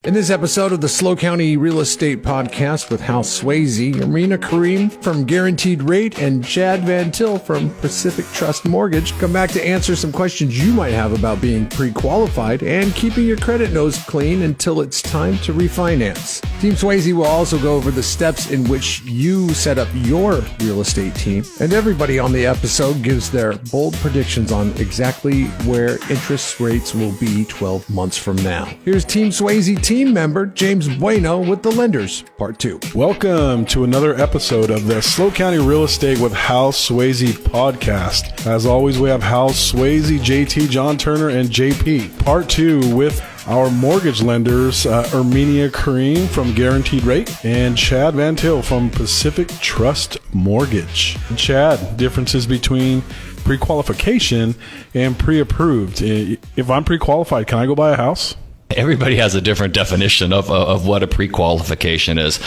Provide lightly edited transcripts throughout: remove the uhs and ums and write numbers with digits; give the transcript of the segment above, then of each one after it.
In this episode of the SLO County Real Estate Podcast with Hal Sweasey, Ermina Karim from Guaranteed Rate and Chad Van Til from Pacific Trust Mortgage come back to answer some questions you might have about being pre-qualified and keeping your credit nose clean until it's time to refinance. Team Sweasey will also go over the steps in which you set up your real estate team, and everybody on the episode gives their bold predictions on exactly where interest rates will be 12 months from now. Here's Team Sweasey team member James Bueno with the Lenders, Part 2. Welcome to another episode of the SLO County Real Estate with Hal Sweasey podcast. As always, we have Hal Sweasey, JT, John Turner, and JP. Part 2 with our mortgage lenders, Ermina Karim from Guaranteed Rate and Chad Van Til from Pacific Trust Mortgage. Chad, differences between pre-qualification and pre-approved. If I'm pre-qualified, can I go buy a house? Everybody has a different definition of what a pre-qualification is.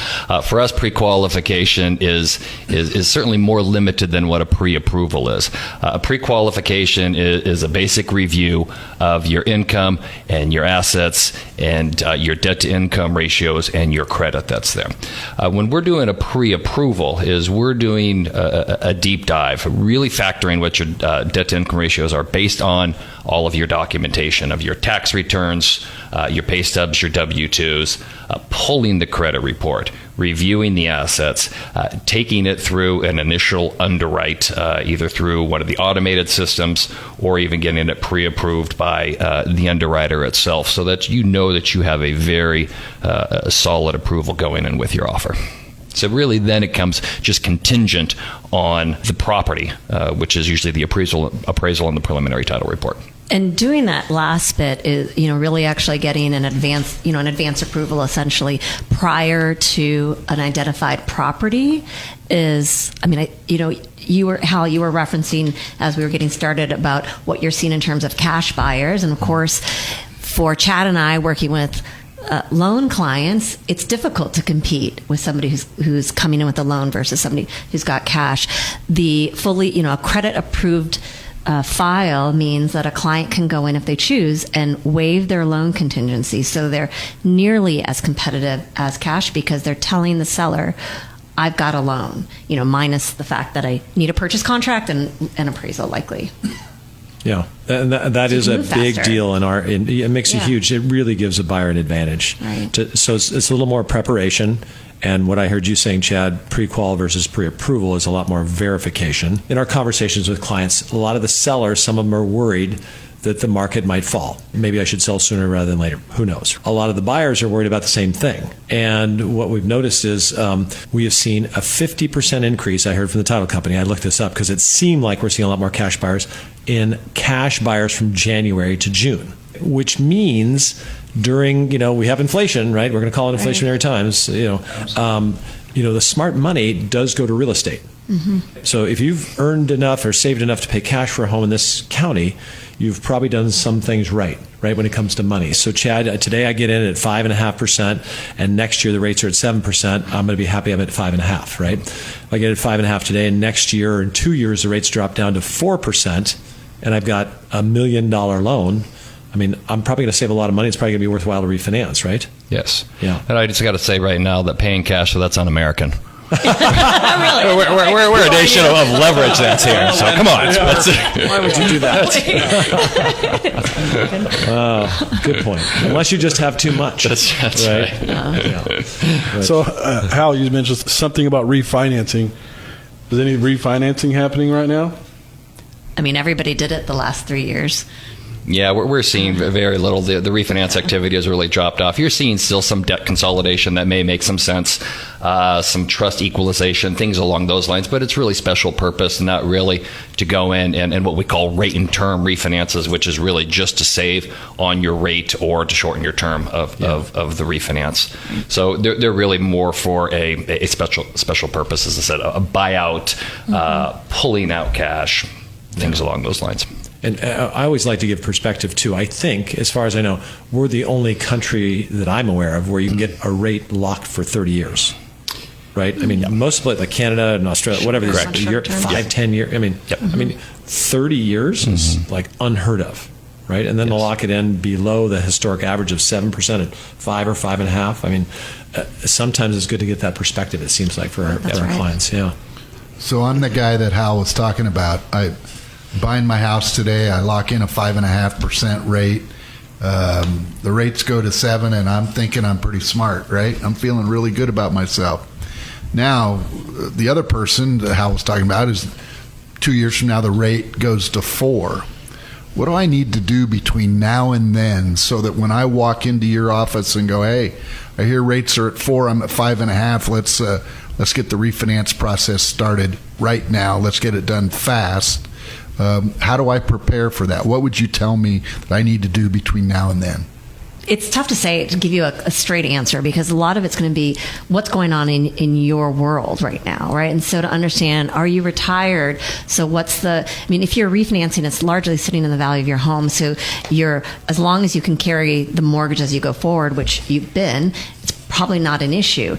For us, pre-qualification is certainly more limited than what a pre-approval is. A pre-qualification is a basic review of your income and your assets and your debt-to-income ratios and your credit that's there. When we're doing a pre-approval, we're doing a deep dive, really factoring what your debt-to-income ratios are based on all of your documentation of your tax returns, your pay stubs, your W-2s, pulling the credit report, reviewing the assets, taking it through an initial underwrite, either through one of the automated systems or even getting it pre-approved by the underwriter itself so that you know that you have a very solid approval going in with your offer. So really then it comes just contingent on the property, which is usually the appraisal and the preliminary title report. And doing that last bit is, really actually getting an advance approval essentially prior to an identified property is, you were referencing as we were getting started about what you're seeing in terms of cash buyers. And of course, for Chad and I working with loan clients, it's difficult to compete with somebody who's coming in with a loan versus somebody who's got cash. The fully, a credit approved file means that a client can go in if they choose and waive their loan contingency. So they're nearly as competitive as cash because they're telling the seller, I've got a loan, minus the fact that I need a purchase contract and an appraisal likely. Yeah, and that is a big deal it makes a huge, it really gives a buyer an advantage. Right. So it's a little more preparation. And what I heard you saying, Chad, pre-qual versus pre-approval is a lot more verification. In our conversations with clients, a lot of the sellers, some of them are worried that the market might fall. Maybe I should sell sooner rather than later. Who knows? A lot of the buyers are worried about the same thing. And what we've noticed is we have seen a 50% increase. I heard from the title company. I looked this up because it seemed like we're seeing a lot more cash buyers from January to June, which means during, we have inflation, right? We're going to call it inflationary times. The smart money does go to real estate. Mm-hmm. So if you've earned enough or saved enough to pay cash for a home in this county, you've probably done some things right when it comes to money. So Chad, today I get in at 5.5%, and next year the rates are at 7%. I'm going to be happy I'm at 5.5%, right? If I get at 5.5% today, and next year or in 2 years the rates drop down to 4%, and I've got $1 million loan, I'm probably going to save a lot of money. It's probably going to be worthwhile to refinance, right? Yes. Yeah. And I just got to say right now that paying cash, so that's un-American. Really? We're a nation of leverage that's here. So come on. Yeah. Why would you do that? Good point. Unless you just have too much. That's right. Yeah. So, Hal, you mentioned something about refinancing. Is any refinancing happening right now? Everybody did it the last 3 years. Yeah, we're seeing very little. The refinance activity has really dropped off. You're seeing still some debt consolidation that may make some sense, some trust equalization, things along those lines, but it's really special purpose, not really to go in and what we call rate and term refinances, which is really just to save on your rate or to shorten your term of the refinance. So they're really more for a special purpose, as I said, a buyout, pulling out cash, things along those lines. And I always like to give perspective, too. I think, as far as I know, we're the only country that I'm aware of where you can get a rate locked for 30 years. Right? Most of it, like Canada and Australia, whatever, Correct. Europe, 5, 10 years. 30 years is like unheard of. right? And then they'll lock it in below the historic average of 7% at 5 or 5.5. I mean, sometimes it's good to get that perspective, it seems like, for our clients. Yeah. So I'm the guy that Hal was talking about. I buying my house today. I lock in a 5.5% rate. The rates go to 7, and I'm thinking I'm pretty smart, right? I'm feeling really good about myself. Now, the other person that Hal was talking about is 2 years from now, the rate goes to 4. What do I need to do between now and then so that when I walk into your office and go, hey, I hear rates are at 4, I'm at 5.5, let's get the refinance process started right now. Let's get it done fast. How do I prepare for that? What would you tell me that I need to do between now and then? It's tough to give you a straight answer, because a lot of it's going to be what's going on in your world right now, right? And so to understand, are you retired? So if you're refinancing, it's largely sitting in the value of your home. So as long as you can carry the mortgage as you go forward, which you've been, it's probably not an issue.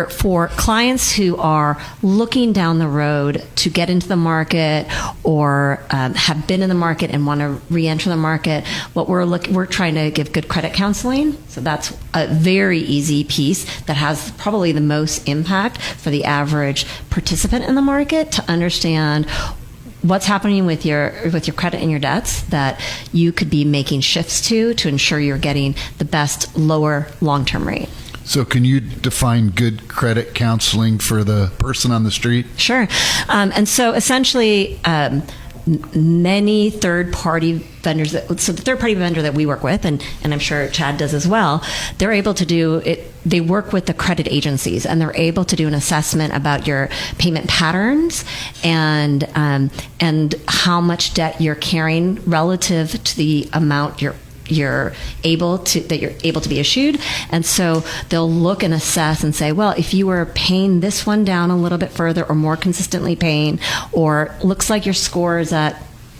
For clients who are looking down the road to get into the market or have been in the market and want to re-enter the market, we're trying to give good credit counseling. So that's a very easy piece that has probably the most impact for the average participant in the market to understand what's happening with your credit and your debts that you could be making shifts to ensure you're getting the best lower long-term rate. So can you define good credit counseling for the person on the street? Sure. And so essentially, many third-party vendors, so the third-party vendor that we work with, and I'm sure Chad does as well, they're able to do it. They work with the credit agencies, and they're able to do an assessment about your payment patterns and how much debt you're carrying relative to the amount you're able to be issued. And so they'll look and assess and say, well, if you were paying this one down a little bit further or more consistently paying, or looks like your score is at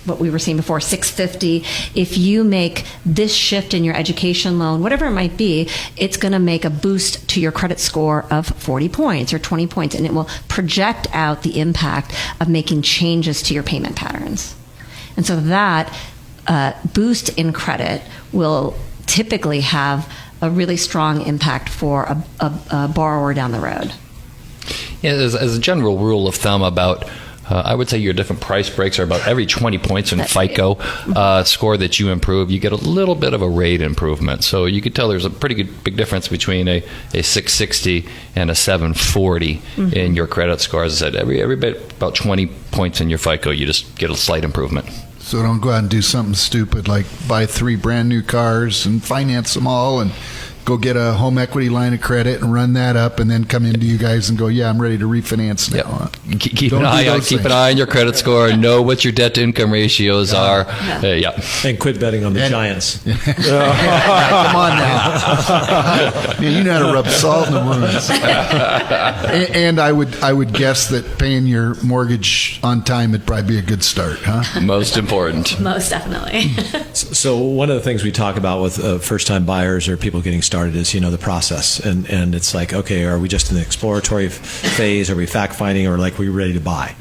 what we were seeing before, 650, if you make this shift in your education loan, whatever it might be, it's going to make a boost to your credit score of 40 points or 20 points, and it will project out the impact of making changes to your payment patterns. And so that boost in credit will typically have a really strong impact for a borrower down the road. Yeah, as a general rule of thumb, I would say your different price breaks are about every 20 points in FICO score that you improve, you get a little bit of a rate improvement. So you could tell there's a pretty big difference between a 660 and a 740 in your credit score. As I said, every bit about 20 points in your FICO, you just get a slight improvement. So don't go out and do something stupid like buy 3 brand new cars and finance them all and go get a home equity line of credit and run that up and then come into you guys and go, yeah, I'm ready to refinance now. Yep. Keep an eye on your credit score. Know what your debt to income ratios are. And quit betting on the Giants. Come on now. Man, you know how to rub salt in the wounds. And I would guess that paying your mortgage on time would probably be a good start, huh? Most important. Most definitely. So one of the things we talk about with first-time buyers or people getting started is, the process. And it's like, okay, are we just in the exploratory phase? Are we fact-finding, or like we're ready to buy?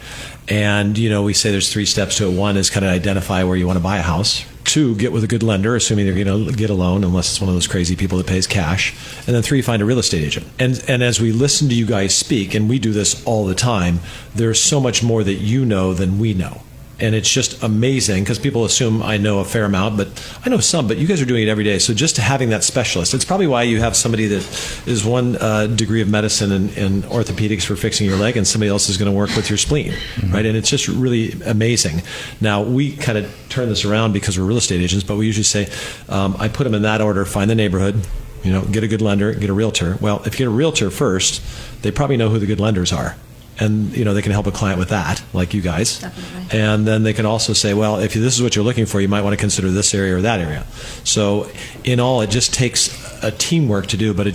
And, we say there's 3 steps to it. One is kind of identify where you want to buy a house. 2, get with a good lender, assuming they're going to get a loan, unless it's one of those crazy people that pays cash. And then 3, find a real estate agent. And as we listen to you guys speak, and we do this all the time, there's so much more that you know than we know. And it's just amazing, because people assume I know a fair amount, but I know some, but you guys are doing it every day. So just having that specialist, it's probably why you have somebody that is one degree of medicine and orthopedics for fixing your leg, and somebody else is going to work with your spleen, right? And it's just really amazing. Now, we kind of turn this around because we're real estate agents, but we usually say, I put them in that order: find the neighborhood, get a good lender, get a realtor. Well, if you get a realtor first, they probably know who the good lenders are. And, they can help a client with that, like you guys. Definitely. And then they can also say, well, if this is what you're looking for, you might want to consider this area or that area. So in all, it just takes a teamwork to do, but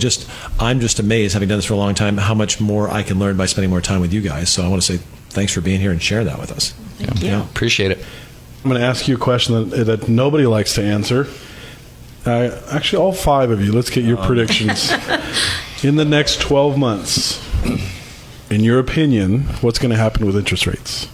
I'm just amazed, having done this for a long time, how much more I can learn by spending more time with you guys. So I want to say thanks for being here and sharing that with us. Thank you. Appreciate it. I'm going to ask you a question that nobody likes to answer. Actually, all 5 of you, let's get your predictions. In the next 12 months, in your opinion, what's going to happen with interest rates?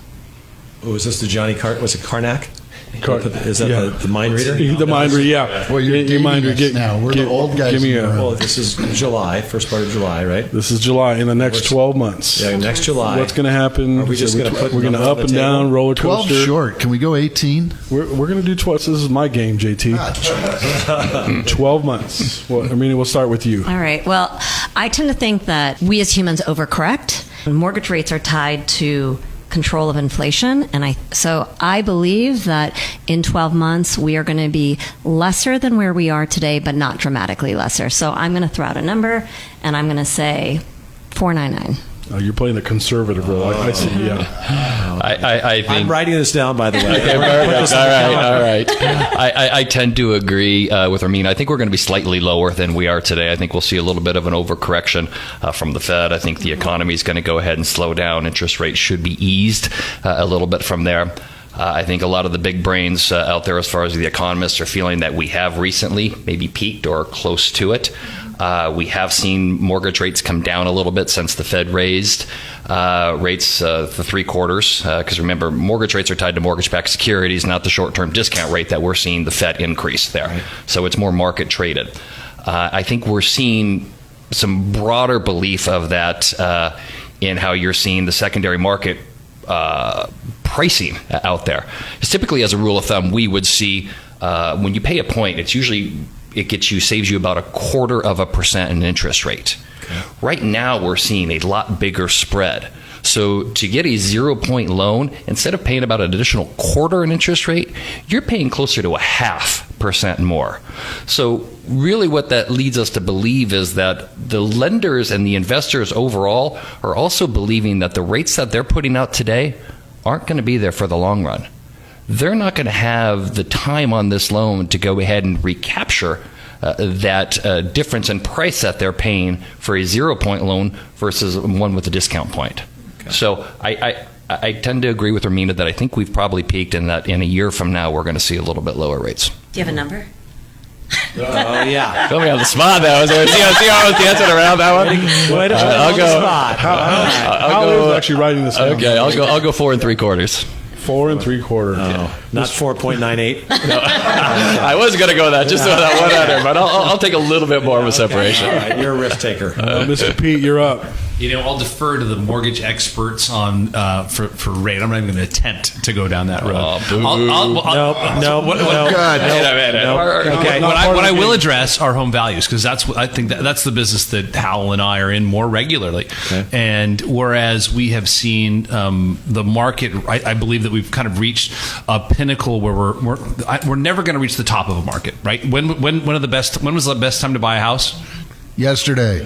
Oh, is this the Johnny Cart? Was it Karnak? Is that the mind reader? The mind reader, yeah. Well, you're Your dating mind reader. us now. We're the old guys Give me in the room. Well, this is July, first part of July, right? This is July. In the next 12 months. Yeah, next July. What's going to happen? Are we just going to put We're going to number up on and the down table? roller 12 coaster. short. Can we go 18? We're going to do 12. So this is my game, JT. 12 months. Well, Ermina, we'll start with you. All right. Well, I tend to think that we as humans overcorrect. Mortgage rates are tied to control of inflation, and so I believe that in 12 months we are going to be lesser than where we are today, but not dramatically lesser. So I'm going to throw out a number, and I'm going to say 499. You're playing the conservative role. I see. Yeah. I think I'm writing this down, by the way. Okay, perfect. All right. I tend to agree with Ermina. I think we're going to be slightly lower than we are today. I think we'll see a little bit of an overcorrection from the Fed. I think the economy is going to go ahead and slow down. Interest rates should be eased a little bit from there. I think a lot of the big brains out there, as far as the economists, are feeling that we have recently maybe peaked or close to it. We have seen mortgage rates come down a little bit since the Fed raised rates for 3 quarters. Because remember, mortgage rates are tied to mortgage-backed securities, not the short-term discount rate that we're seeing the Fed increase there. Right. So it's more market traded. I think we're seeing some broader belief of that in how you're seeing the secondary market pricing out there. Because typically, as a rule of thumb, we would see when you pay a point, it's usually saves you about 0.25% in interest rate. Okay. Right now, we're seeing a lot bigger spread. So to get a 0-point loan, instead of paying about an additional 1/4 in interest rate, you're paying closer to 0.5% more. So really what that leads us to believe is that the lenders and the investors overall are also believing that the rates that they're putting out today aren't going to be there for the long run. They're not going to have the time on this loan to go ahead and recapture that difference in price that they're paying for a 0-point loan versus one with a discount point. Okay. So I tend to agree with Ermina that I think we've probably peaked, and that in a year from now we're going to see a little bit lower rates. Do you have a number? Oh, yeah. Put me on the spot, though. See how I was dancing around that one? Way to put me on the spot. Hal is actually writing this down. Okay, I'll go 4 3/4. 4 3/4. Oh, not 4.98. No, I was going to go that just so that one other, but I'll take a little bit more of a separation. All right, you're a risk taker. Mr. Pete, you're up. I'll defer to the mortgage experts on for rate. I'm not even going to attempt to go down that road. No. God. Okay. What I will address are home values, because that's what I think that's the business that Hal and I are in more regularly. Okay. And whereas we have seen the market, I believe that we've kind of reached a pinnacle where we're never going to reach the top of a market, right? When was the best time to buy a house? Yesterday.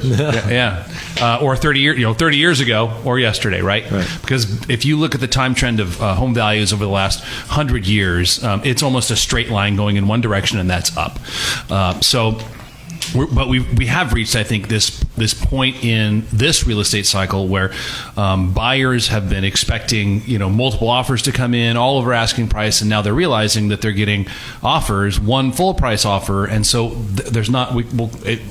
Or 30 years ago, or yesterday, right? Because if you look at the time trend of home values over the last 100 years, it's almost a straight line going in one direction, and that's up. But we have reached, I think, this point in this real estate cycle where buyers have been expecting multiple offers to come in all over asking price, and now they're realizing that they're getting offers, one full price offer, and so there's not.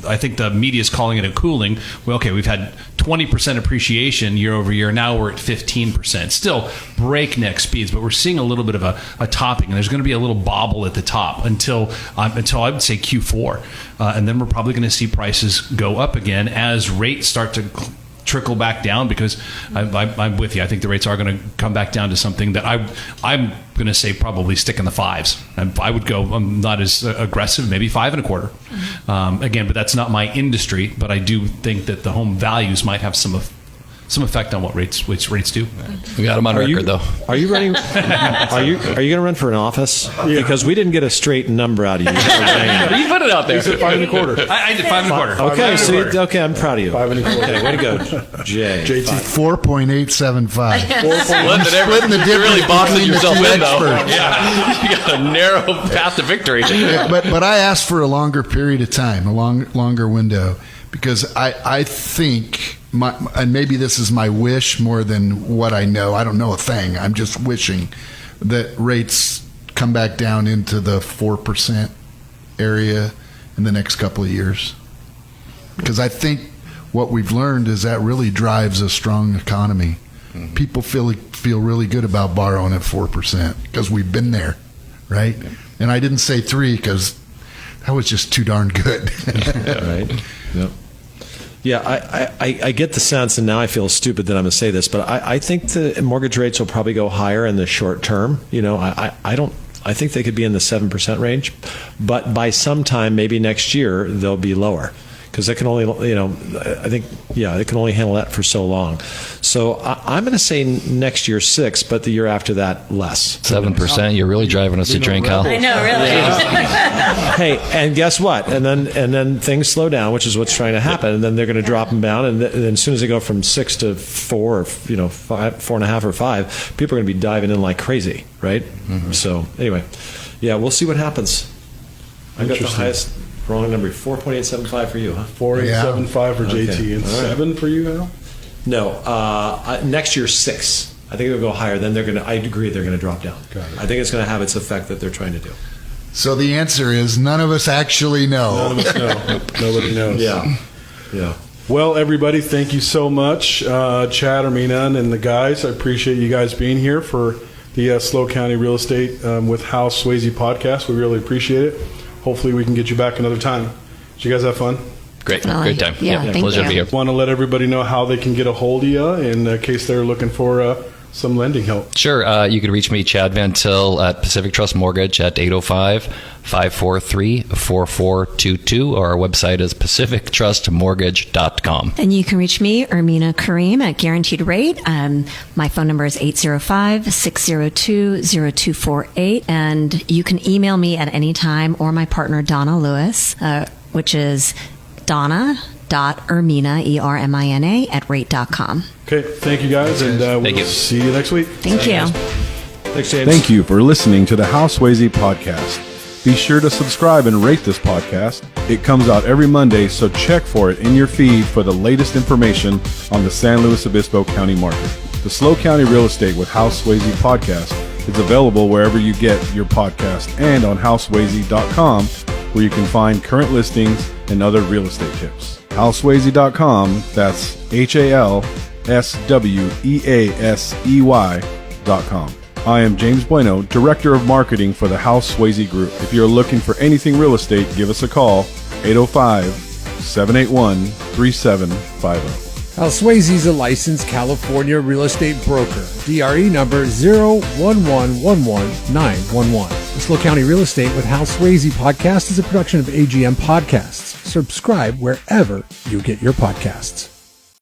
I think the media is calling it a cooling. Well, okay, we've had 20% appreciation year over year. Now we're at 15%. Still breakneck speeds, but we're seeing a little bit of a topping, and there's going to be a little bobble at the top until I would say Q4, and then we're probably going to see prices go up again as rates start to trickle back down, because I'm with you. I think the rates are going to come back down to something that I'm going to say probably stick in the 5s. I would go, I'm not as aggressive, maybe 5 1/4. Again, but that's not my industry, but I do think that the home values might have some effect on which rates do. We got them on record, though. Are you running? Are you going to run for an office? Yeah. Because we didn't get a straight number out of you. You put it out there. 5 1/4. I did 5 1/4. Okay, I'm proud of you. 5 1/4. Okay, way to go, Jay. JT. 4.875. Splitting the difference. You really boxed yourself in, though. Yeah. You got a narrow path to victory. But I asked for a longer period of time, a longer window, because I think, and maybe this is my wish more than what I know. I don't know a thing. I'm just wishing that rates come back down into the 4% area in the next couple of years. Because I think what we've learned is that really drives a strong economy. Mm-hmm. People feel really good about borrowing at 4% because we've been there, right? And I didn't say 3 because that was just too darn good. Right. Yep. Yeah, I get the sense, and now I feel stupid that I'm going to say this, but I think the mortgage rates will probably go higher in the short term. I think they could be in the 7% range, but by sometime, maybe next year, they'll be lower. Because they can only, they can only handle that for so long. So I'm going to say next year 6, but the year after that less. 7%. You're really driving us to drink, Hal. I know, really. Hey, and guess what? And then things slow down, which is what's trying to happen. And then they're going to drop them down. And then as soon as they go from 6 to 4, or 5, 4.5 or 5, people are going to be diving in like crazy, right? Mm-hmm. So anyway, yeah, we'll see what happens. I got the highest. Wrong number, 4.875 for you, huh? 4.875 for JT, Okay. and All right. 7 for you, Hal? No, next year 6. I think it'll go higher. Then I agree they're going to drop down. Got it. I think it's going to have its effect that they're trying to do. So the answer is none of us actually know. None of us know. Nobody knows. Yeah. Well, everybody, thank you so much. Chad, Ermina, and the guys. I appreciate you guys being here for the SLO County Real Estate with Hal Sweasey podcast. We really appreciate it. Hopefully we can get you back another time. Did you guys have fun? Great Definitely. time. Yeah, thank pleasure you. to be here. Want to let everybody know how they can get a hold of you in case they're looking for some lending help. Sure. You can reach me, Chad Van Til, at Pacific Trust Mortgage at 805-543-4422, or our website is pacifictrustmortgage.com. And you can reach me, Ermina Karim, at Guaranteed Rate. My phone number is 805-602-0248. And you can email me at any time, or my partner, Donna Lewis, which is Donna.Ermina, ERMINA, at rate.com. Okay, thank you guys, and Thank we'll you. see you next week. Thank you. Thanks, James. Thank you for listening to the Hal Sweasey podcast. Be sure to subscribe and rate this podcast. It comes out every Monday, so check for it in your feed for the latest information on the San Luis Obispo County market. The SLO County Real Estate with Hal Sweasey podcast is available wherever you get your podcast and on halsweasey.com, where you can find current listings and other real estate tips. halsweasey.com, that's HALSWEASEY.com. I am James Bueno, Director of Marketing for the Hal Sweasey Group. If you're looking for anything real estate, give us a call, 805-781-3750. Hal Sweasey is a licensed California real estate broker. DRE number 01111-911. The SLO County Real Estate with Hal Sweasey podcast is a production of AGM Podcasts. Subscribe wherever you get your podcasts.